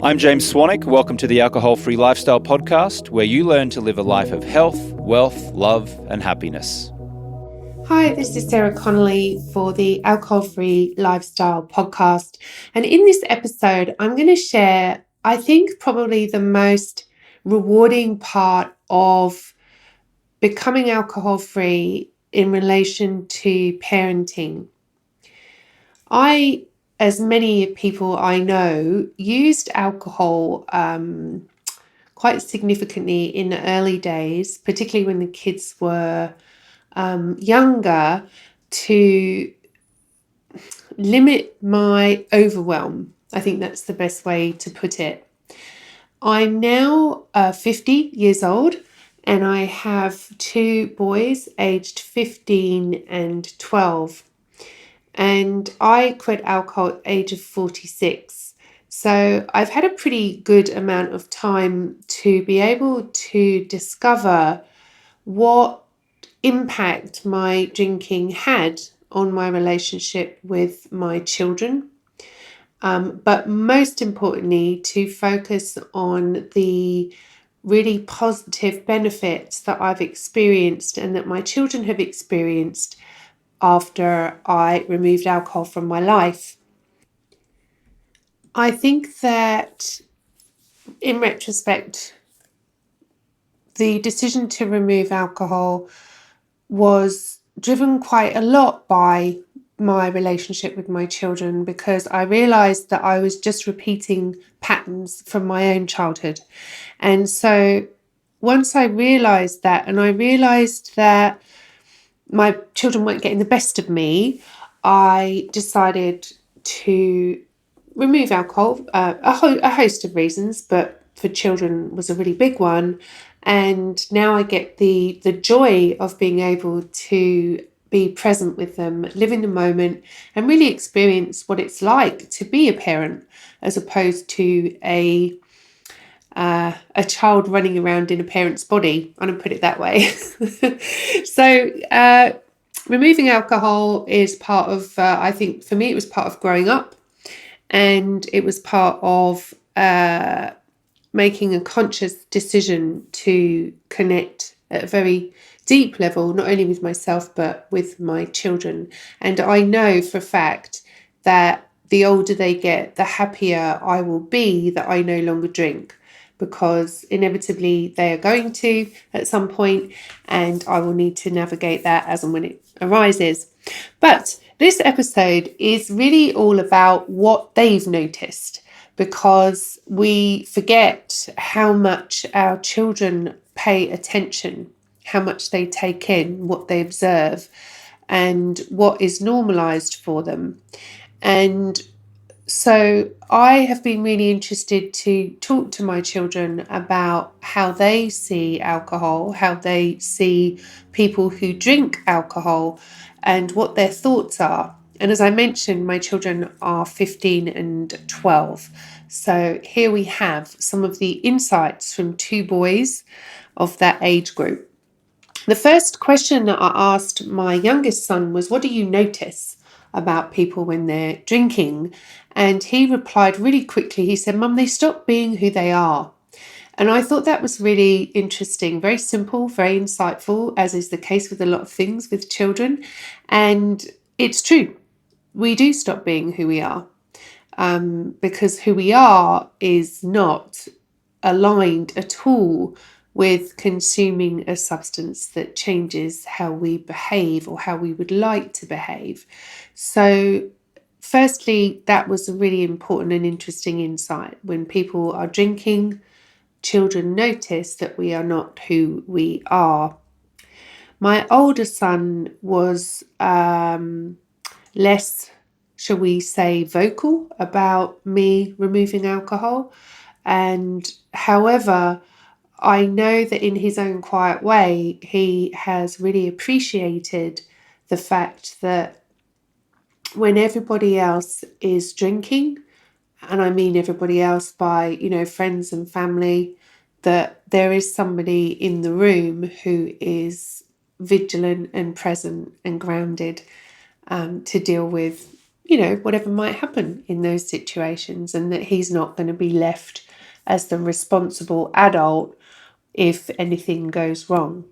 I'm James Swanwick. Welcome to the Alcohol Free Lifestyle Podcast, where you learn to live a life of health, wealth, love, and happiness. Hi, this is Sarah Connelly for the Alcohol Free Lifestyle Podcast. And in this episode, I'm going to share, I think, probably the most rewarding part of becoming alcohol free in relation to parenting. I, as many people I know, used alcohol quite significantly in the early days, particularly when the kids were younger, to limit my overwhelm. I think that's the best way to put it. I'm now 50 years old and I have two boys aged 15 and 12. And I quit alcohol at the age of 46. So I've had a pretty good amount of time to be able to discover what impact my drinking had on my relationship with my children. But most importantly, to focus on the really positive benefits that I've experienced and that my children have experienced after I removed alcohol from my life. I think that in retrospect, the decision to remove alcohol was driven quite a lot by my relationship with my children, because I realized that I was just repeating patterns from my own childhood. And so once I realized that, and I realized that my children weren't getting the best of me, I decided to remove alcohol, a host of reasons, but for children was a really big one. And now I get the joy of being able to be present with them, live in the moment, and really experience what it's like to be a parent, as opposed to a child running around in a parent's body. I'm going to put it that way. So removing alcohol is part of, I think for me, it was part of growing up, and it was part of making a conscious decision to connect at a very deep level, not only with myself, but with my children. And I know for a fact that the older they get, the happier I will be that I no longer drink, because inevitably they are going to at some point, and I will need to navigate that as and when it arises. But this episode is really all about what they've noticed, because we forget how much our children pay attention, how much they take in, what they observe, and what is normalized for them. And so I have been really interested to talk to my children about how they see alcohol, how they see people who drink alcohol, and what their thoughts are. And as I mentioned, my children are 15 and 12. So here we have some of the insights from two boys of that age group. The first question that I asked my youngest son was, what do you notice about people when they're drinking? And he replied really quickly. He said, Mum, they stop being who they are. And I thought that was really interesting, very simple, very insightful, as is the case with a lot of things with children. And it's true. We do stop being who we are, because who we are is not aligned at all with consuming a substance that changes how we behave or how we would like to behave. So firstly, that was a really important and interesting insight. When people are drinking, children notice that we are not who we are. My older son was less, shall we say, vocal about me removing alcohol. And however, I know that in his own quiet way, he has really appreciated the fact that when everybody else is drinking, and I mean everybody else by, friends and family, that there is somebody in the room who is vigilant and present and grounded to deal with whatever might happen in those situations, and that he's not going to be left as the responsible adult if anything goes wrong.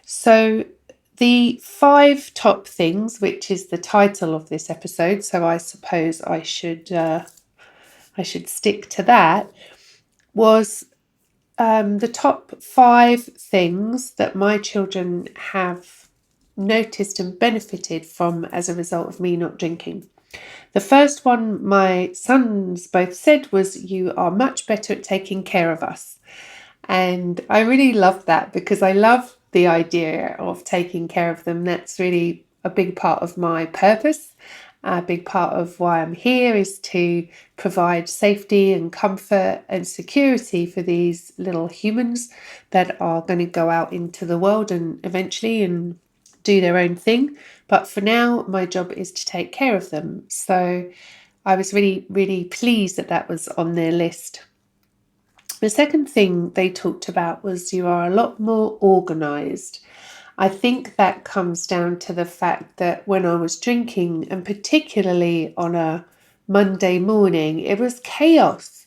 So the 5 top things, which is the title of this episode, so I suppose I should stick to that, was the top 5 things that my children have noticed and benefited from as a result of me not drinking. The first one my sons both said was, "You are much better at taking care of us." And I really love that, because I love the idea of taking care of them. That's really a big part of my purpose. A big part of why I'm here is to provide safety and comfort and security for these little humans that are going to go out into the world and eventually and do their own thing. But for now, my job is to take care of them. So I was really, really pleased that that was on their list. The second thing they talked about was, you are a lot more organised. I think that comes down to the fact that when I was drinking, and particularly on a Monday morning, it was chaos.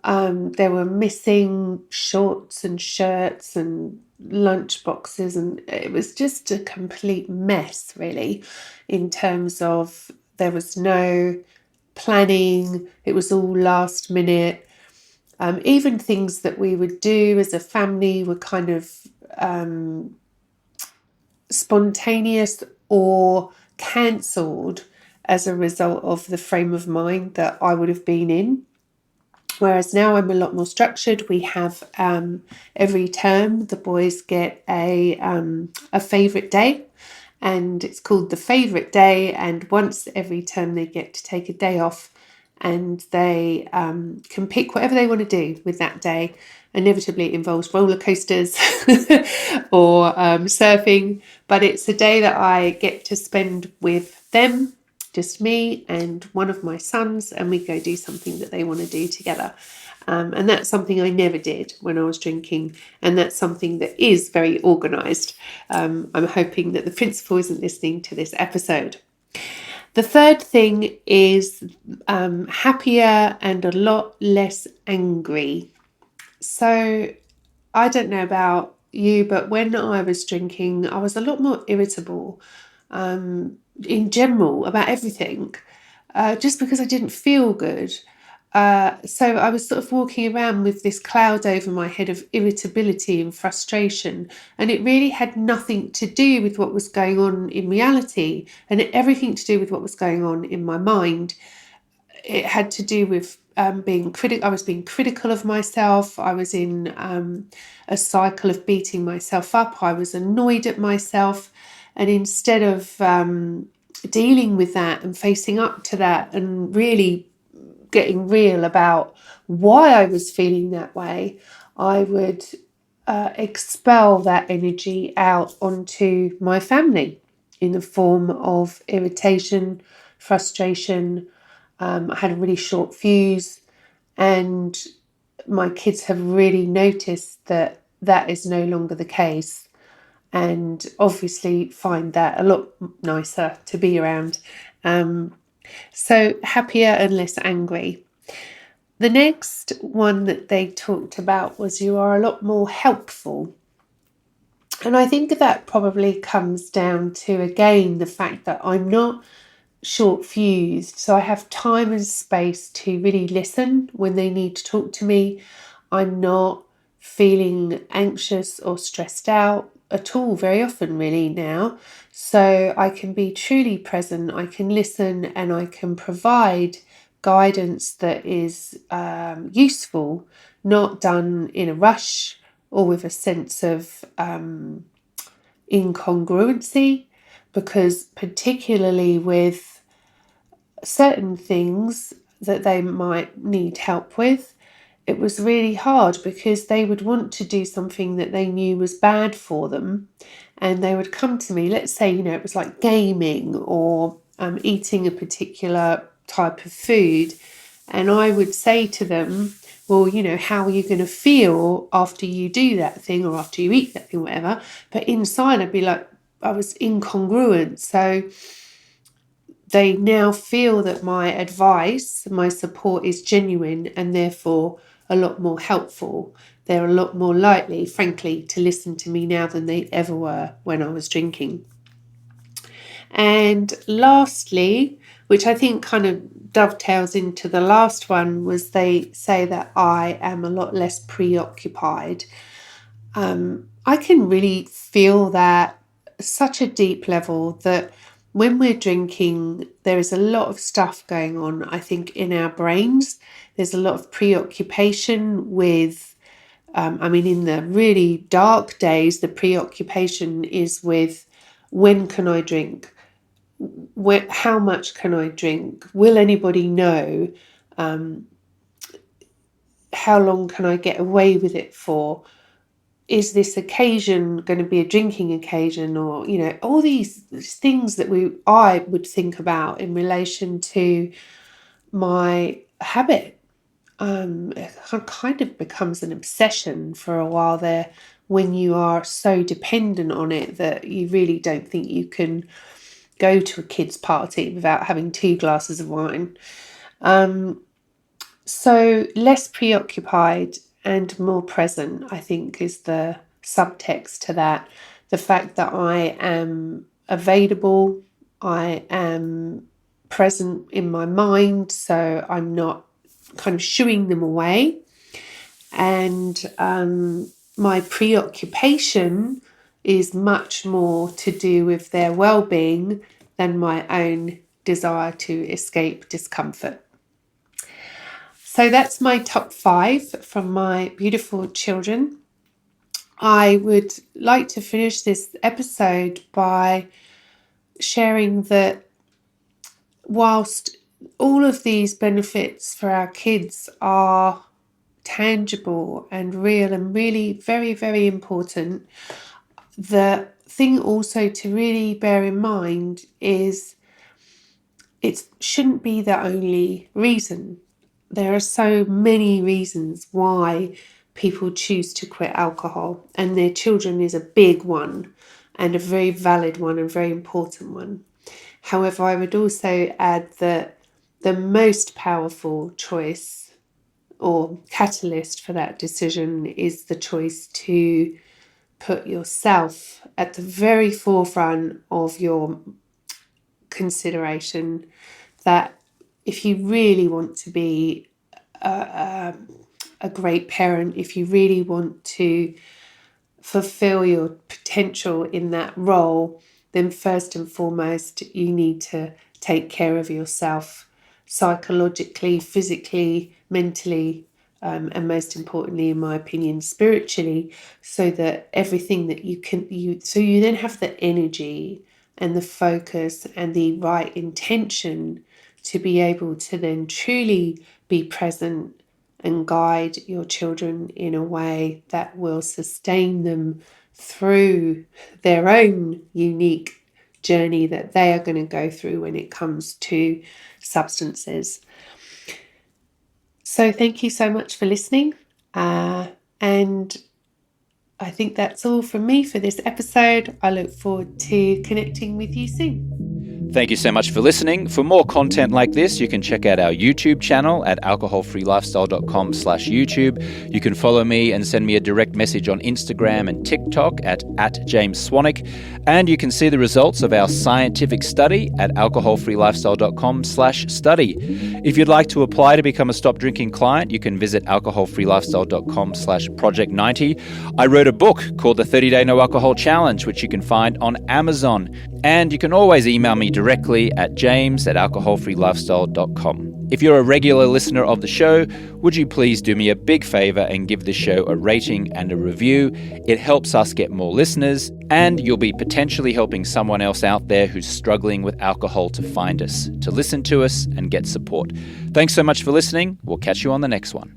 There were missing shorts and shirts and lunch boxes, and it was just a complete mess, really, in terms of there was no planning. It was all last minute. Even things that we would do as a family were kind of spontaneous or cancelled as a result of the frame of mind that I would have been in. Whereas now I'm a lot more structured. We have every term the boys get a favourite day, and it's called the favourite day. And once every term they get to take a day off, and they can pick whatever they want to do with that day. Inevitably, it involves roller coasters or surfing, but it's a day that I get to spend with them, just me and one of my sons, and we go do something that they want to do together. And that's something I never did when I was drinking, and that's something that is very organised. I'm hoping that the principal isn't listening to this episode. The third thing is happier and a lot less angry. So I don't know about you, but when I was drinking, I was a lot more irritable in general about everything, just because I didn't feel good. So I was sort of walking around with this cloud over my head of irritability and frustration, and it really had nothing to do with what was going on in reality, and everything to do with what was going on in my mind. It had to do with being critical. I was being critical of myself. I was in a cycle of beating myself up. I was annoyed at myself, and instead of dealing with that and facing up to that and really getting real about why I was feeling that way, I would expel that energy out onto my family in the form of irritation, frustration. I had a really short fuse, and my kids have really noticed that that is no longer the case, and obviously find that a lot nicer to be around. So happier and less angry. The next one that they talked about was, you are a lot more helpful. And I think that probably comes down to, again, the fact that I'm not short fused. So I have time and space to really listen when they need to talk to me. I'm not feeling anxious or stressed out at all very often, really, now. So I can be truly present, I can listen, and I can provide guidance that is useful, not done in a rush or with a sense of incongruency, because particularly with certain things that they might need help with, it was really hard, because they would want to do something that they knew was bad for them, and they would come to me. Let's say, it was like gaming or eating a particular type of food, and I would say to them, well, how are you going to feel after you do that thing or after you eat that thing, whatever. But inside I'd be like, I was incongruent. So they now feel that my advice, my support is genuine and therefore a lot more helpful. They're a lot more likely, frankly, to listen to me now than they ever were when I was drinking. And lastly, which I think kind of dovetails into the last one, was they say that I am a lot less preoccupied. I can really feel that such a deep level, that when we're drinking, there is a lot of stuff going on, I think, in our brains. There's a lot of preoccupation with, in the really dark days, the preoccupation is with, when can I drink? How much can I drink? Will anybody know? How long can I get away with it for? Is this occasion going to be a drinking occasion? Or, all these things that I would think about in relation to my habit. It kind of becomes an obsession for a while there, when you are so dependent on it that you really don't think you can go to a kid's party without having 2 glasses of wine. So less preoccupied and more present, I think, is the subtext to that. The fact that I am available, I am present in my mind, so I'm not kind of shooing them away. And my preoccupation is much more to do with their well-being than my own desire to escape discomfort. So that's my top 5 from my beautiful children. I would like to finish this episode by sharing that whilst all of these benefits for our kids are tangible and real and really very, very important, the thing also to really bear in mind is it shouldn't be the only reason. There are so many reasons why people choose to quit alcohol, and their children is a big one and a very valid one and very important one. However, I would also add that the most powerful choice or catalyst for that decision is the choice to put yourself at the very forefront of your consideration. That if you really want to be a great parent, if you really want to fulfill your potential in that role, then first and foremost, you need to take care of yourself psychologically, physically, mentally, and most importantly, in my opinion, spiritually, so that everything that so you then have the energy and the focus and the right intention to be able to then truly be present and guide your children in a way that will sustain them through their own unique journey that they are going to go through when it comes to substances. So thank you so much for listening. And I think that's all from me for this episode. I look forward to connecting with you soon. Thank you so much for listening. For more content like this, you can check out our YouTube channel at alcoholfreelifestyle.com/YouTube. You can follow me and send me a direct message on Instagram and TikTok at James Swanwick. And you can see the results of our scientific study at alcoholfreelifestyle.com/study. If you'd like to apply to become a Stop Drinking client, you can visit alcoholfreelifestyle.com/project90. I wrote a book called The 30-Day No Alcohol Challenge, which you can find on Amazon. And you can always email me directly at james@alcoholfreelifestyle.com. If you're a regular listener of the show, would you please do me a big favor and give the show a rating and a review? It helps us get more listeners, and you'll be potentially helping someone else out there who's struggling with alcohol to find us, to listen to us and get support. Thanks so much for listening. We'll catch you on the next one.